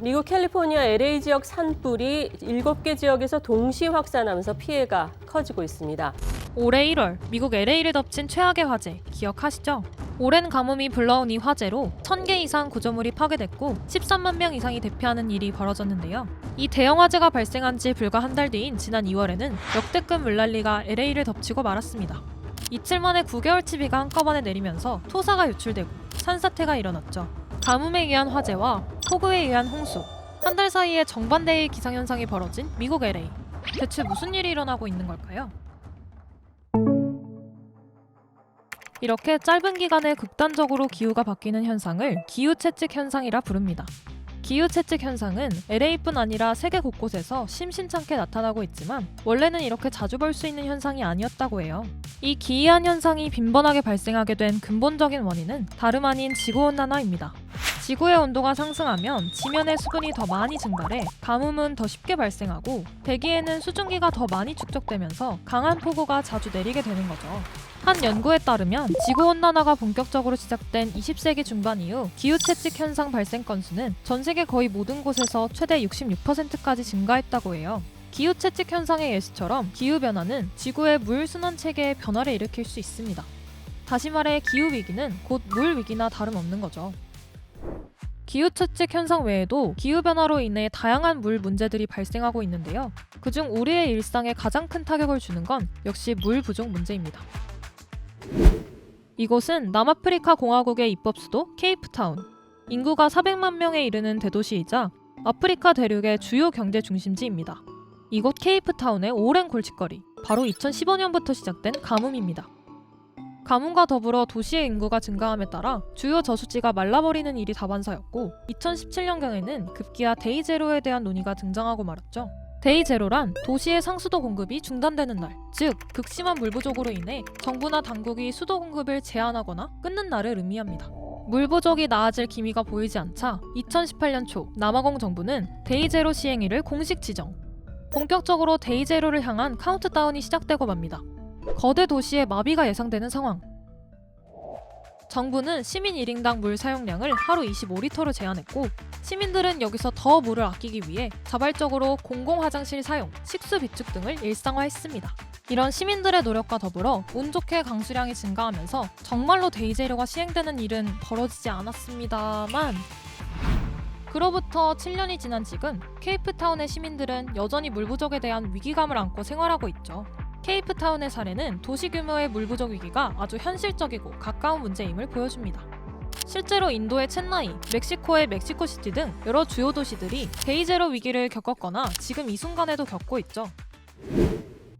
미국 캘리포니아 LA 지역 산불이 7개 지역에서 동시 확산하면서 피해가 커지고 있습니다. 올해 1월 미국 LA를 덮친 최악의 화재 기억하시죠? 오랜 가뭄이 불러온 이 화재로 1000개 이상 구조물이 파괴됐고 13만 명 이상이 대피하는 일이 벌어졌는데요. 이 대형 화재가 발생한 지 불과 한 달 뒤인 지난 2월에는 역대급 물난리가 LA를 덮치고 말았습니다. 이틀 만에 9개월치 비가 한꺼번에 내리면서 토사가 유출되고 산사태가 일어났죠. 가뭄에 의한 화재와 폭우에 의한 홍수, 한 달 사이에 정반대의 기상현상이 벌어진 미국 LA. 대체 무슨 일이 일어나고 있는 걸까요? 이렇게 짧은 기간에 극단적으로 기후가 바뀌는 현상을 기후채찍 현상이라 부릅니다. 기후채찍 현상은 LA뿐 아니라 세계 곳곳에서 심심찮게 나타나고 있지만 원래는 이렇게 자주 볼 수 있는 현상이 아니었다고 해요. 이 기이한 현상이 빈번하게 발생하게 된 근본적인 원인은 다름 아닌 지구온난화입니다. 지구의 온도가 상승하면 지면의 수분이 더 많이 증발해 가뭄은 더 쉽게 발생하고 대기에는 수증기가 더 많이 축적되면서 강한 폭우가 자주 내리게 되는 거죠. 한 연구에 따르면 지구온난화가 본격적으로 시작된 20세기 중반 이후 기후채찍 현상 발생 건수는 전 세계 거의 모든 곳에서 최대 66%까지 증가했다고 해요. 기후채찍 현상의 예시처럼 기후변화는 지구의 물순환 체계의 변화를 일으킬 수 있습니다. 다시 말해 기후위기는 곧 물위기나 다름없는 거죠. 기후채찍 현상 외에도 기후변화로 인해 다양한 물 문제들이 발생하고 있는데요. 그중 우리의 일상에 가장 큰 타격을 주는 건 역시 물 부족 문제입니다. 이곳은 남아프리카 공화국의 입법 수도 케이프타운. 인구가 400만 명에 이르는 대도시이자 아프리카 대륙의 주요 경제 중심지입니다. 이곳 케이프타운의 오랜 골칫거리, 바로 2015년부터 시작된 가뭄입니다. 가뭄과 더불어 도시의 인구가 증가함에 따라 주요 저수지가 말라버리는 일이 다반사였고 2017년경에는 급기야 데이제로에 대한 논의가 등장하고 말았죠. 데이제로란 도시의 상수도 공급이 중단되는 날, 즉 극심한 물 부족으로 인해 정부나 당국이 수도 공급을 제한하거나 끊는 날을 의미합니다. 물 부족이 나아질 기미가 보이지 않자 2018년 초 남아공 정부는 데이제로 시행일을 공식 지정. 본격적으로 데이제로를 향한 카운트다운이 시작되고 맙니다. 거대 도시의 마비가 예상되는 상황. 정부는 시민 1인당 물 사용량을 하루 25리터로 제한했고 시민들은 여기서 더 물을 아끼기 위해 자발적으로 공공 화장실 사용, 식수 비축 등을 일상화했습니다. 이런 시민들의 노력과 더불어 운 좋게 강수량이 증가하면서 정말로 데이제로가 시행되는 일은 벌어지지 않았습니다만 그로부터 7년이 지난 지금 케이프타운의 시민들은 여전히 물 부족에 대한 위기감을 안고 생활하고 있죠. 케이프타운의 사례는 도시 규모의 물 부족 위기가 아주 현실적이고 가까운 문제임을 보여줍니다. 실제로 인도의 첸나이, 멕시코의 멕시코시티 등 여러 주요 도시들이 데이제로 위기를 겪었거나 지금 이 순간에도 겪고 있죠.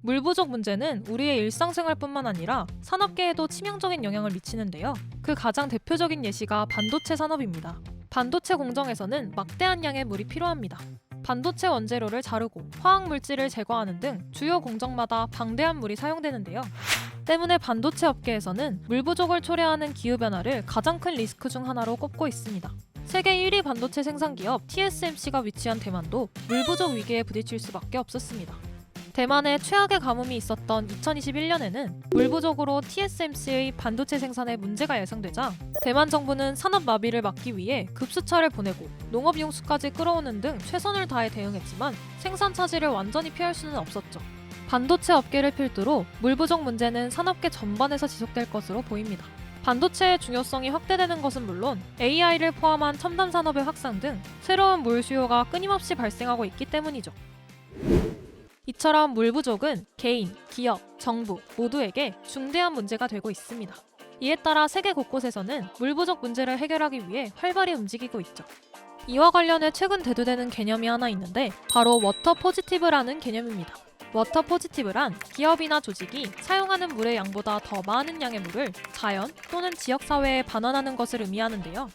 물 부족 문제는 우리의 일상생활뿐만 아니라 산업계에도 치명적인 영향을 미치는데요. 그 가장 대표적인 예시가 반도체 산업입니다. 반도체 공정에서는 막대한 양의 물이 필요합니다. 반도체 원재료를 자르고 화학물질을 제거하는 등 주요 공정마다 방대한 물이 사용되는데요. 때문에 반도체 업계에서는 물 부족을 초래하는 기후변화를 가장 큰 리스크 중 하나로 꼽고 있습니다. 세계 1위 반도체 생산기업 TSMC가 위치한 대만도 물 부족 위기에 부딪힐 수밖에 없었습니다. 대만에 최악의 가뭄이 있었던 2021년에는 물 부족으로 TSMC의 반도체 생산에 문제가 예상되자 대만 정부는 산업 마비를 막기 위해 급수차를 보내고 농업 용수까지 끌어오는 등 최선을 다해 대응했지만 생산 차질을 완전히 피할 수는 없었죠. 반도체 업계를 필두로 물 부족 문제는 산업계 전반에서 지속될 것으로 보입니다. 반도체의 중요성이 확대되는 것은 물론 AI를 포함한 첨단 산업의 확산 등 새로운 물 수요가 끊임없이 발생하고 있기 때문이죠. 이처럼 물 부족은 개인, 기업, 정부 모두에게 중대한 문제가 되고 있습니다. 이에 따라 세계 곳곳에서는 물 부족 문제를 해결하기 위해 활발히 움직이고 있죠. 이와 관련해 최근 대두되는 개념이 하나 있는데 바로 워터 포지티브라는 개념입니다. 워터 포지티브란 기업이나 조직이 사용하는 물의 양보다 더 많은 양의 물을 자연 또는 지역사회에 반환하는 것을 의미하는데요.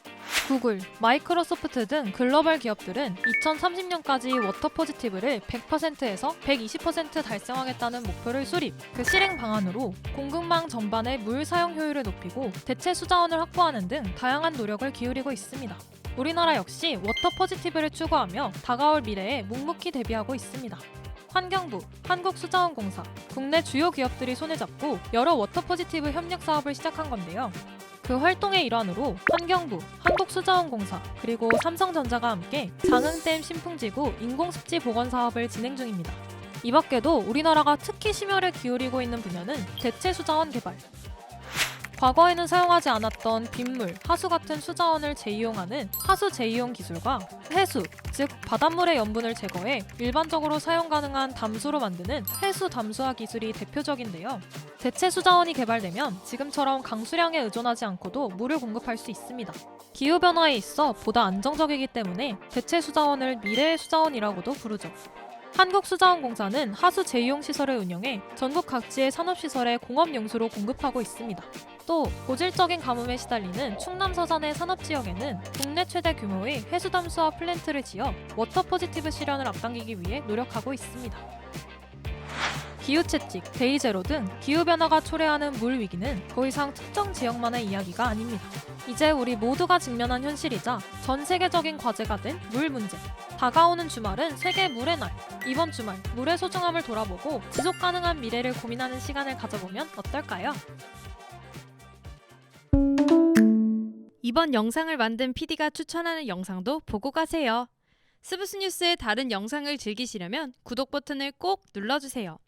구글, 마이크로소프트 등 글로벌 기업들은 2030년까지 워터 포지티브를 100%에서 120% 달성하겠다는 목표를 수립, 그 실행 방안으로 공급망 전반의 물 사용 효율을 높이고 대체 수자원을 확보하는 등 다양한 노력을 기울이고 있습니다. 우리나라 역시 워터 포지티브를 추구하며 다가올 미래에 묵묵히 대비하고 있습니다. 환경부, 한국수자원공사, 국내 주요 기업들이 손을 잡고 여러 워터 포지티브 협력 사업을 시작한 건데요. 그 활동의 일환으로 환경부, 한국수자원공사, 그리고 삼성전자가 함께 장흥댐 신풍지구 인공습지 복원 사업을 진행 중입니다. 이 밖에도 우리나라가 특히 심혈을 기울이고 있는 분야는 대체수자원 개발. 과거에는 사용하지 않았던 빗물, 하수 같은 수자원을 재이용하는 하수 재이용 기술과 해수, 즉 바닷물의 염분을 제거해 일반적으로 사용 가능한 담수로 만드는 해수 담수화 기술이 대표적인데요. 대체 수자원이 개발되면 지금처럼 강수량에 의존하지 않고도 물을 공급할 수 있습니다. 기후변화에 있어 보다 안정적이기 때문에 대체 수자원을 미래의 수자원이라고도 부르죠. 한국수자원공사는 하수 재이용 시설을 운영해 전국 각지의 산업시설에 공업용수로 공급하고 있습니다. 또 고질적인 가뭄에 시달리는 충남 서산의 산업지역에는 국내 최대 규모의 해수담수화 플랜트를 지어 워터 포지티브 실현을 앞당기기 위해 노력하고 있습니다. 기후채찍, 데이제로 등 기후변화가 초래하는 물 위기는 더 이상 특정 지역만의 이야기가 아닙니다. 이제 우리 모두가 직면한 현실이자 전 세계적인 과제가 된 물 문제. 다가오는 주말은 세계 물의 날. 이번 주말 물의 소중함을 돌아보고 지속 가능한 미래를 고민하는 시간을 가져보면 어떨까요? 이번 영상을 만든 PD가 추천하는 영상도 보고 가세요. 스브스 뉴스의 다른 영상을 즐기시려면 구독 버튼을 꼭 눌러주세요.